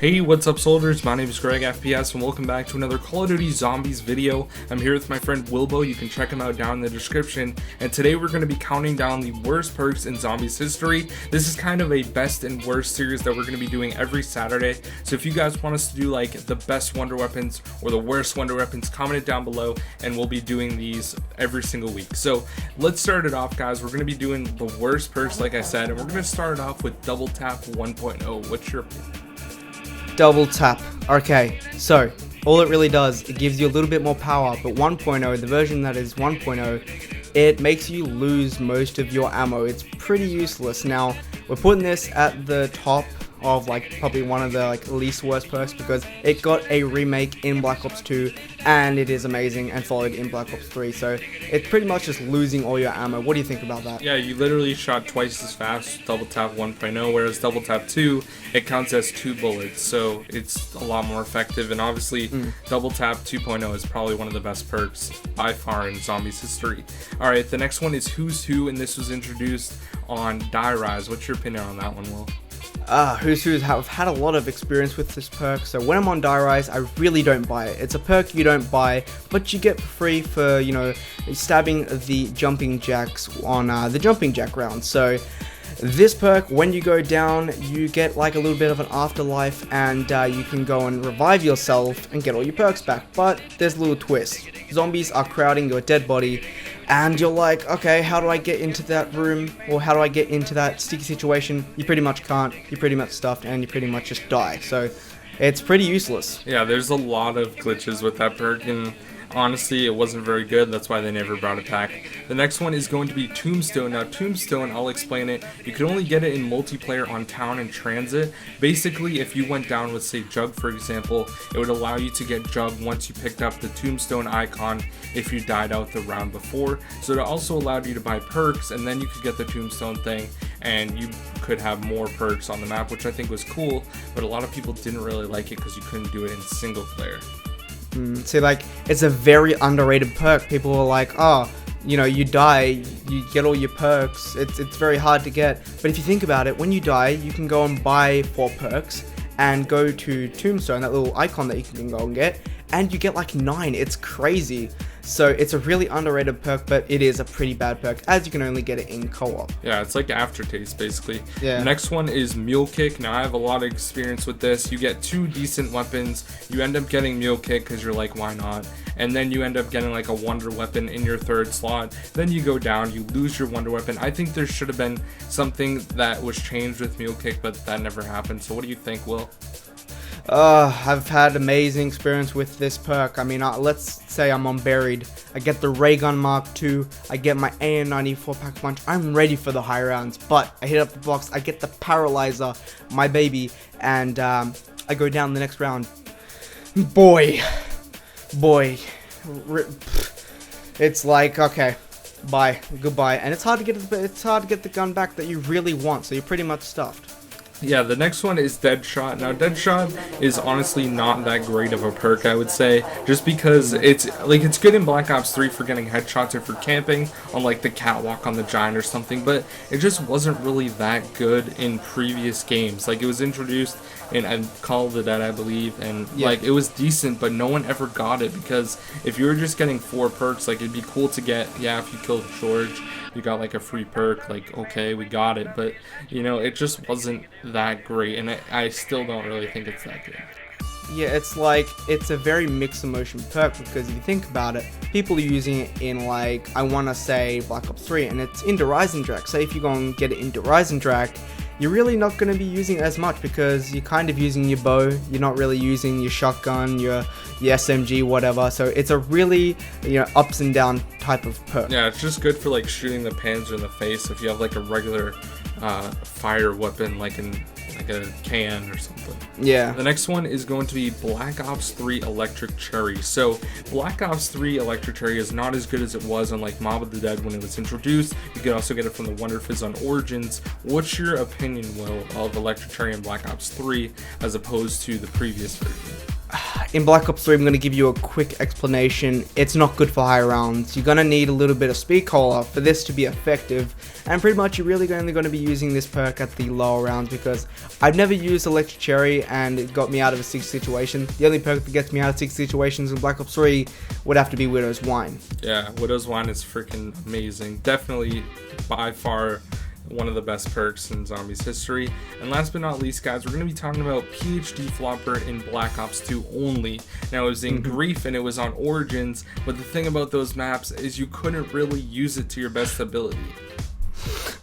Hey, what's up soldiers? My name is GregFPS and welcome back to another Call of Duty Zombies video. I'm here with my friend Wilbo. You can check him out down in the description. And today we're going to be counting down the worst perks in Zombies history. This is kind of a best and worst series that we're going to be doing every Saturday. So if you guys want us to do like the best wonder weapons or the worst wonder weapons, comment it down below and we'll be doing these every single week. So let's start it off, guys. We're going to be doing the worst perks like I said, and we're going to start it off with Double Tap 1.0. What's your opinion? Double tap. Okay, so all it really does, it gives you a little bit more power, but 1.0, the version that is 1.0, it makes you lose most of your ammo. It's pretty useless. Now, we're putting this at the top of like probably one of the least worst perks because it got a remake in Black Ops 2 and it is amazing and followed in Black Ops 3, so it's pretty much just losing all your ammo. What do you think about that? Yeah, you literally shot twice as fast with Double Tap 1.0, whereas Double Tap 2, it counts as 2 bullets, so it's a lot more effective. And obviously Double Tap 2.0 is probably one of the best perks by far in Zombies history. Alright, the next one is Who's Who, and this was introduced on Die Rise. What's your opinion on that one, Will? Who's Who's have had a lot of experience with this perk, so when I'm on Die Rise, I really don't buy it. It's a perk you don't buy, but you get for free for, you know, stabbing the jumping jacks on the jumping jack round. So this perk, when you go down, you get like a little bit of an afterlife, and you can go and revive yourself and get all your perks back. But there's a little twist. Zombies are crowding your dead body, and you're like, okay, how do I get into that room, or how do I get into that sticky situation? You pretty much can't. You're pretty much stuffed, and you pretty much just die. So it's pretty useless. Yeah, there's a lot of glitches with that perk, and honestly, it wasn't very good. That's why they never brought it back. The next one is going to be Tombstone. Now, Tombstone, I'll explain it. You could only get it in multiplayer on Town and Transit. Basically, if you went down with, say, Jug, for example, it would allow you to get Jug once you picked up the Tombstone icon if you died out the round before. So it also allowed you to buy perks, and then you could get the Tombstone thing, and you could have more perks on the map, which I think was cool, but a lot of people didn't really like it because you couldn't do it in single player. See, like, it's a very underrated perk. People are like, oh, you know, you die, you get all your perks. It's very hard to get. But if you think about it, when you die, you can go and buy 4 perks and go to Tombstone, that little icon that you can go and get, and you get like 9. It's crazy. So it's a really underrated perk, but it is a pretty bad perk as you can only get it in co-op. Yeah, it's like aftertaste basically. Yeah. The next one is Mule Kick. Now I have a lot of experience with this. You get 2 decent weapons. You end up getting Mule Kick because you're like, why not? And then you end up getting like a wonder weapon in your 3rd slot. Then you go down, you lose your wonder weapon. I think there should have been something that was changed with Mule Kick, but that never happened. So what do you think, Will? I've had amazing experience with this perk. I mean, let's say I'm on Buried. I get the Ray Gun Mark II. I get my AN-94 pack punch. I'm ready for the high rounds, but I hit up the box. I get the Paralyzer, my baby, and I go down the next round. Boy, it's like, okay, bye, goodbye, and it's hard to get the gun back that you really want. So you're pretty much stuffed. Yeah, the next one is Deadshot. Now, Deadshot is honestly not that great of a perk, I would say, just because it's good in Black Ops 3 for getting headshots or for camping on like the catwalk on the Giant or something, but it just wasn't really that good in previous games. Like, it was introduced in Call of the Dead, I believe, and like it was decent, but no one ever got it because if you were just getting 4 perks, like it'd be cool to get, yeah, if you killed George, you got like a free perk, like okay, we got it, but you know, it just wasn't that great, and I still don't really think it's that good. Yeah, it's like, it's a very mixed emotion perk because if you think about it, people are using it in like, I want to say Black Ops 3, and it's into Reisendracht. Say if you go and get it into Reisendracht, you're really not going to be using it as much because you're kind of using your bow, you're not really using your shotgun, your SMG, whatever. So it's a really, you know, ups and down type of perk. Yeah, it's just good for like shooting the Panzer in the face if you have like a regular fire weapon like a can or something. Yeah. The next one is going to be Black Ops 3 Electric Cherry. So Black Ops 3 Electric Cherry is not as good as it was on like Mob of the Dead when it was introduced. You could also get it from the Wonder Fizz on Origins. What's your opinion, Will, of Electric Cherry in Black Ops 3 as opposed to the previous version? in Black Ops 3, I'm going to give you a quick explanation. It's not good for high rounds. You're going to need a little bit of speed cola for this to be effective, and pretty much you're really only going to be using this perk at the lower rounds, because I've never used Electric Cherry and it got me out of a 6 situation. The only perk that gets me out of 6 situations in Black Ops 3 would have to be Widow's Wine. Yeah, Widow's Wine is freaking amazing. Definitely by far one of the best perks in Zombies history. And last but not least, guys, we're going to be talking about PhD Flopper in Black Ops 2 only. Now, it was in Grief and it was on Origins, but the thing about those maps is you couldn't really use it to your best ability.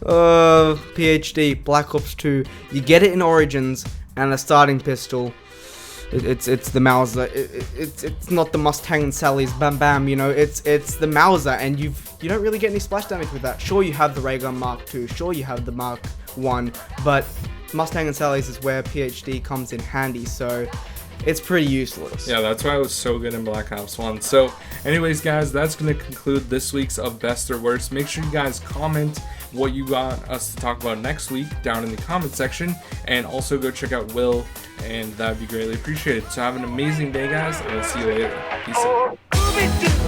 PhD, Black Ops 2, you get it in Origins, and a starting pistol. It's the Mauser. It's not the Mustang and Sally's bam bam. You know, it's the Mauser, and you don't really get any splash damage with that. Sure, you have the Ray Gun Mark II. Sure, you have the Mark 1, but Mustang and Sally's is where PhD comes in handy. So it's pretty useless. Yeah, that's why it was so good in Black Ops 1. So anyways, guys, that's going to conclude this week's of Best or Worst. Make sure you guys comment what you want us to talk about next week down in the comment section, and also go check out Will, and that'd be greatly appreciated. So have an amazing day, guys, and we'll see you later. Peace out.